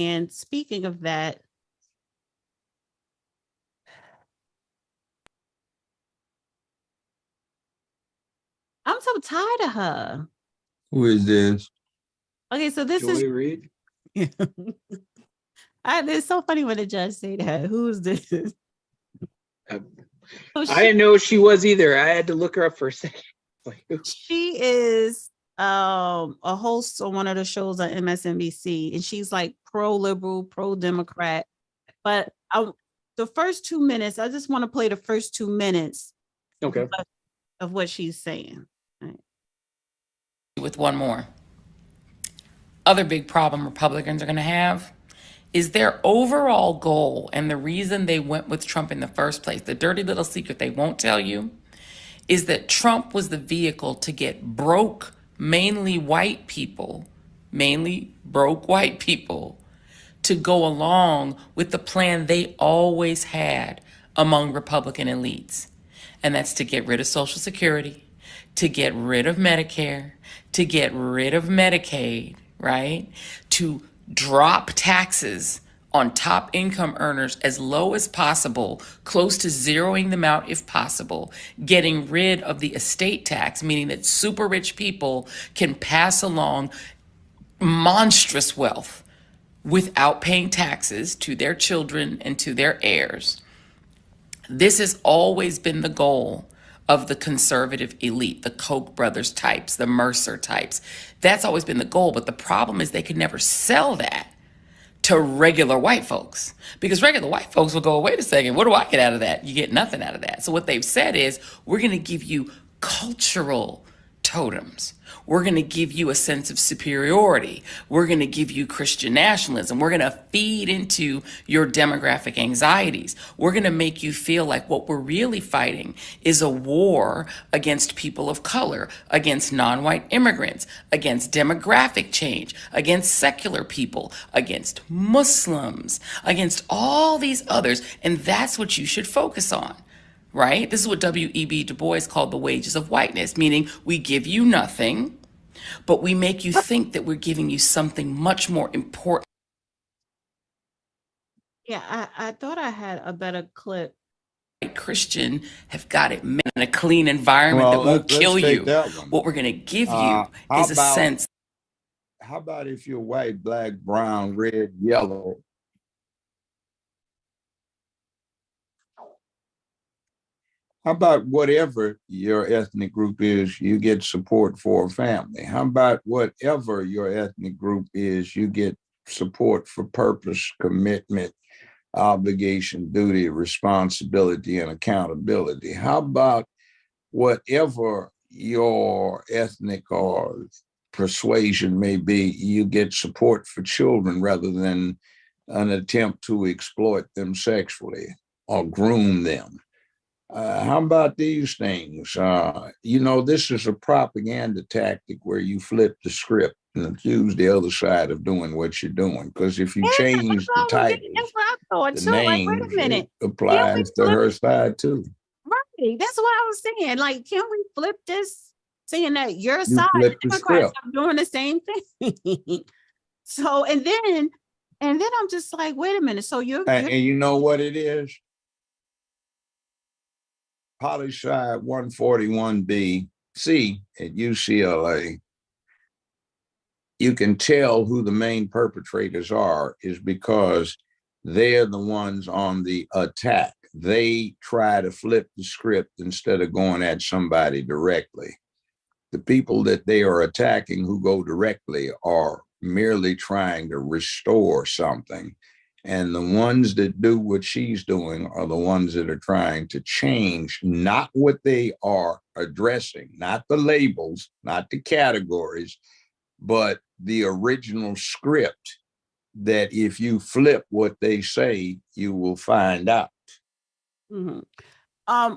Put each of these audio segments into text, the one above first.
And speaking of that, I'm so tired of her. Who is this? Okay, so this is Joy Reid? it's so funny when the judge say that. Who is this? I So didn't know she was either. I had to look her up for a second. she is a host on one of the shows on MSNBC, and she's like pro-liberal, pro-democrat. But the first 2 minutes, I just want to play the first 2 minutes Okay. of what she's saying. Right. With one more. Other big problem Republicans are going to have is their overall goal, and the reason they went with Trump in the first place, the dirty little secret they won't tell you, is that Trump was the vehicle to get broke, mainly broke white people, to go along with the plan they always had among Republican elites. And that's to get rid of Social Security, to get rid of Medicare, to get rid of Medicaid, right? To drop taxes on top income earners as low as possible, close to zeroing them out if possible, getting rid of the estate tax, meaning that super rich people can pass along monstrous wealth without paying taxes to their children and to their heirs. This has always been the goal of the conservative elite, the Koch brothers types, the Mercer types. That's always been the goal, but the problem is they could never sell that to regular white folks, because regular white folks will go, wait a second, what do I get out of that? You get nothing out of that. So what they've said is, we're going to give you cultural totems. We're going to give you a sense of superiority. We're going to give you Christian nationalism. We're going to feed into your demographic anxieties. We're going to make you feel like what we're really fighting is a war against people of color, against non-white immigrants, against demographic change, against secular people, against Muslims, against all these others. And that's what you should focus on. Right? This is what W.E.B. Du Bois called the wages of whiteness, meaning we give you nothing, but we make you think that we're giving you something much more important. Yeah, I thought I had a better clip. Christian have got it made in a clean environment that won't kill you. What we're going to give you is a sense. How about if you're white, black, brown, red, yellow? How about whatever your ethnic group is, you get support for a family? How about whatever your ethnic group is, you get support for purpose, commitment, obligation, duty, responsibility, and accountability? How about whatever your ethnic or persuasion may be, you get support for children rather than an attempt to exploit them sexually or groom them? How about these things? This is a propaganda tactic where you flip the script and accuse the other side of doing what you're doing. Because if you change the title, the name, like, wait a minute, it applies to her side too. Right. That's what I was saying. Like, can we flip this, saying that your side, the Democrats, are doing the same thing? So, and then I'm just like, wait a minute. So and you know what it is? Poli-Sci 141B-C at UCLA, you can tell who the main perpetrators are is because they're the ones on the attack. They try to flip the script instead of going at somebody directly. The people that they are attacking who go directly are merely trying to restore something. And the ones that do what she's doing are the ones that are trying to change, not what they are addressing, not the labels, not the categories, but the original script that if you flip what they say, you will find out. Mm-hmm.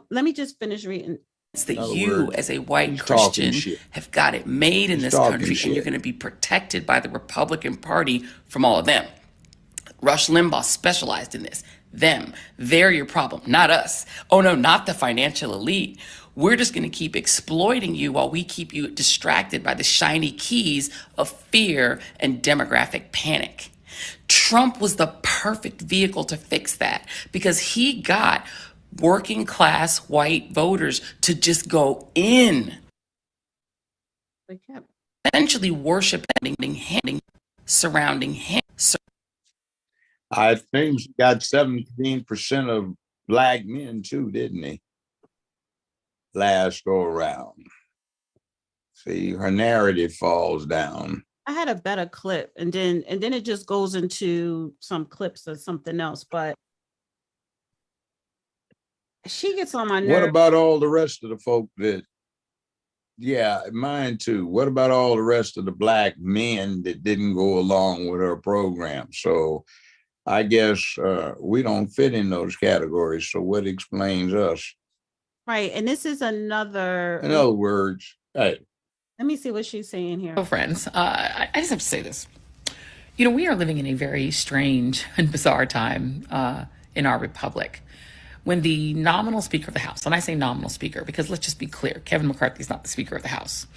Let me just finish reading. It's that you, as a white Christian, have got it made in this country, and you're going to be protected by the Republican Party from all of them. Rush Limbaugh specialized in this. Them. They're your problem, not us. Oh no, not the financial elite. We're just going to keep exploiting you while we keep you distracted by the shiny keys of fear and demographic panic. Trump was the perfect vehicle to fix that because he got working class white voters to just go in, They kept- essentially worshiping him, surrounding him. I think he got 17% of black men too, didn't he? Last go around. See, her narrative falls down. I had a better clip, and then it just goes into some clips of something else. But she gets on my What nerves. about all the rest of the folk that, yeah, mine too. What about all the rest of the black men that didn't go along with her program? So I guess we don't fit in those categories. So what explains us? Right, and this is another. In other words, hey, Let me see what she's saying here. So, friends, I just have to say this. You know, we are living in a very strange and bizarre time in our republic. When the nominal Speaker of the House, and I say nominal Speaker because let's just be clear, Kevin McCarthy is not the Speaker of the House.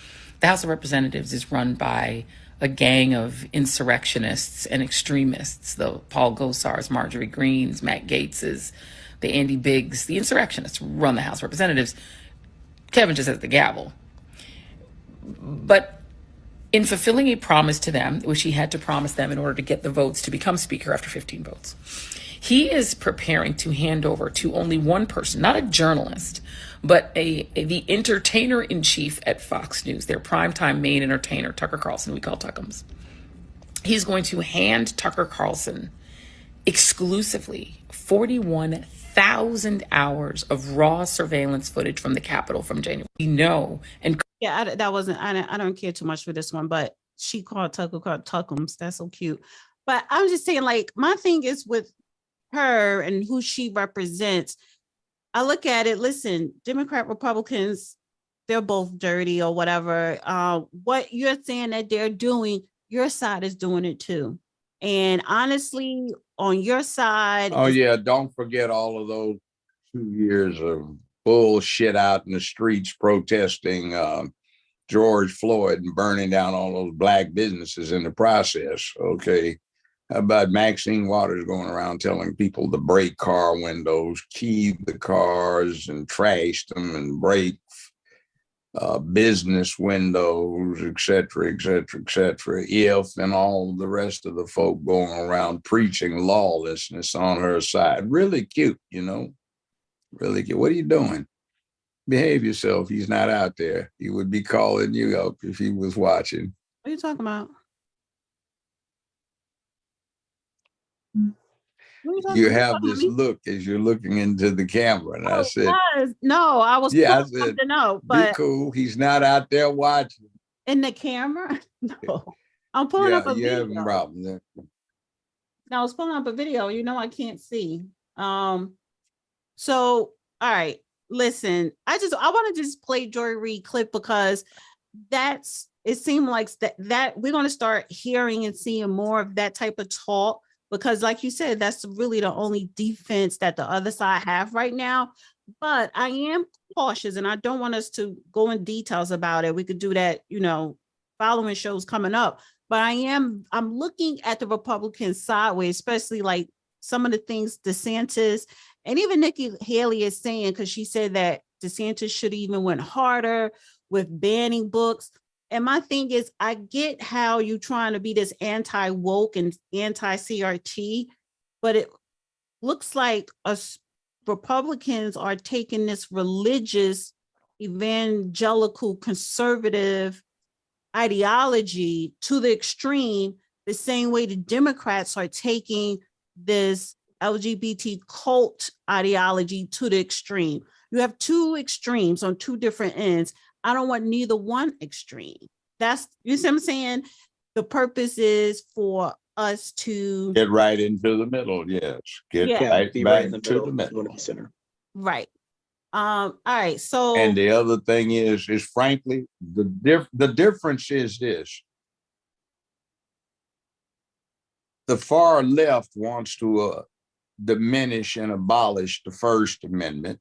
The House of Representatives is run by a gang of insurrectionists and extremists, the Paul Gosars, Marjorie Greens, Matt Gaetzes, the Andy Biggs, the insurrectionists run the House of Representatives. Kevin just has the gavel. But in fulfilling a promise to them, which he had to promise them in order to get the votes to become Speaker after 15 votes, he is preparing to hand over to only one person, not a journalist, but the entertainer-in-chief at Fox News, their primetime main entertainer, Tucker Carlson, we call Tuckums. He's going to hand Tucker Carlson exclusively 41,000 hours of raw surveillance footage from the Capitol from January. We know, and Yeah, that wasn't. I don't care too much for this one, but she called Tuckums. That's so cute. But I'm just saying, like, my thing is with her and who she represents. I look at it. Listen, Democrat, Republicans, they're both dirty or whatever. What you're saying that they're doing, your side is doing it too. And honestly, on your side, oh yeah, don't forget all of those 2 years of bullshit out in the streets protesting George Floyd and burning down all those black businesses in the process. Okay. How about Maxine Waters going around telling people to break car windows, key the cars and trash them and break business windows, et cetera, et cetera, et cetera. If and all the rest of the folk going around preaching lawlessness on her side. Really cute, you know, really cute. What are you doing? Behave yourself. He's not out there. He would be calling you up if he was watching. what are you talking about? You have this look as you're looking into the camera. And I said, no, I was yeah, I pulling said, something out, be but cool. He's not out there watching. in the camera, no, I'm pulling up Yeah, a you video. having problems. No, I was pulling up a video. You know, I can't see. So all right, listen, I want to just play Joy Reid clip because it seemed like that we're going to start hearing and seeing more of that type of talk because like you said, that's really the only defense that the other side have right now. But I am cautious and I don't want us to go in details about it. We could do that, following shows coming up. But I'm looking at the Republicans sideways, especially like some of the things DeSantis and even Nikki Haley is saying, because she said that DeSantis should even went harder with banning books. And my thing is, I get how you trying to be this anti-woke and anti-CRT, but it looks like us Republicans are taking this religious, evangelical, conservative ideology to the extreme, the same way the Democrats are taking this LGBT cult ideology to the extreme. You have two extremes on two different ends. I don't want neither one extreme. That's, you see what I'm saying? The purpose is for us to get right into the middle. Yes. Get Yeah. Be right right in the to the middle. You want to middle. be center. right. All right. So And the other thing is frankly, the difference is this. The far left wants to diminish and abolish the First Amendment,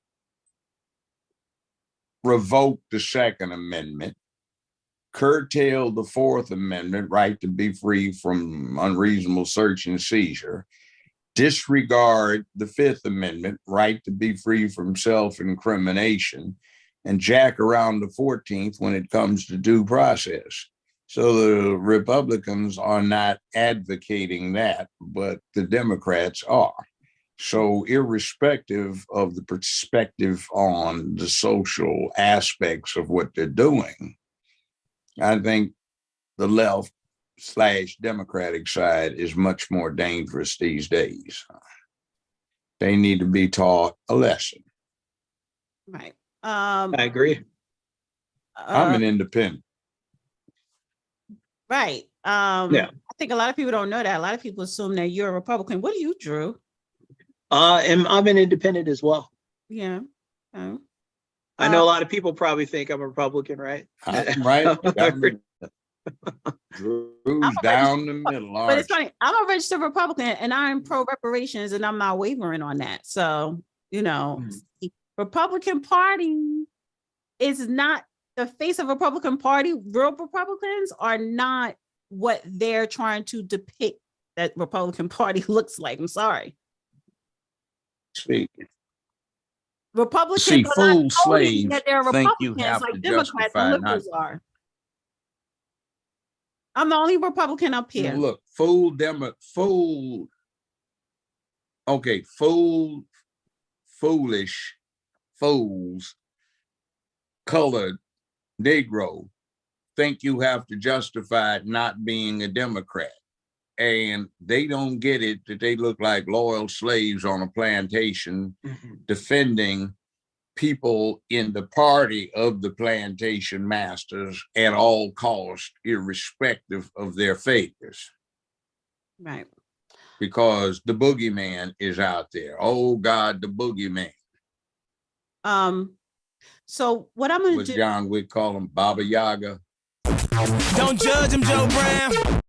revoke the Second Amendment, curtail the Fourth Amendment, right to be free from unreasonable search and seizure, disregard the Fifth Amendment, right to be free from self-incrimination, and jack around the 14th when it comes to due process. So the Republicans are not advocating that, but the Democrats are. So irrespective of the perspective on the social aspects of what they're doing, I think the left / Democratic side is much more dangerous these days. They need to be taught a lesson. Right. I agree. I'm an independent. Right. Yeah. I think a lot of people don't know that. A lot of people assume that you're a Republican. What do you, Drew? And I'm an independent as well. Yeah. Oh. I know a lot of people probably think I'm a Republican, right? I'm right down the, Drew's down the middle. But it's funny. I'm a registered Republican and I'm pro reparations and I'm not wavering on that. So, you know, the Republican Party is not the face of Republican Party. Real Republicans are not what they're trying to depict that Republican Party looks like. I'm sorry. Speaking. Republicans See, are not fool holding slaves that they're think you Republicans have like to Democrats justify and liberals are. I'm the only Republican up here. Look, foolish, fools, colored, Negro think you have to justify not being a Democrat. And they don't get it that they look like loyal slaves on a plantation defending people in the party of the plantation masters at all costs, irrespective of their failures. Right. Because the boogeyman is out there. Oh God, the boogeyman. So what I'm going to do, John would call him Baba Yaga. Don't judge him, Joe Brown.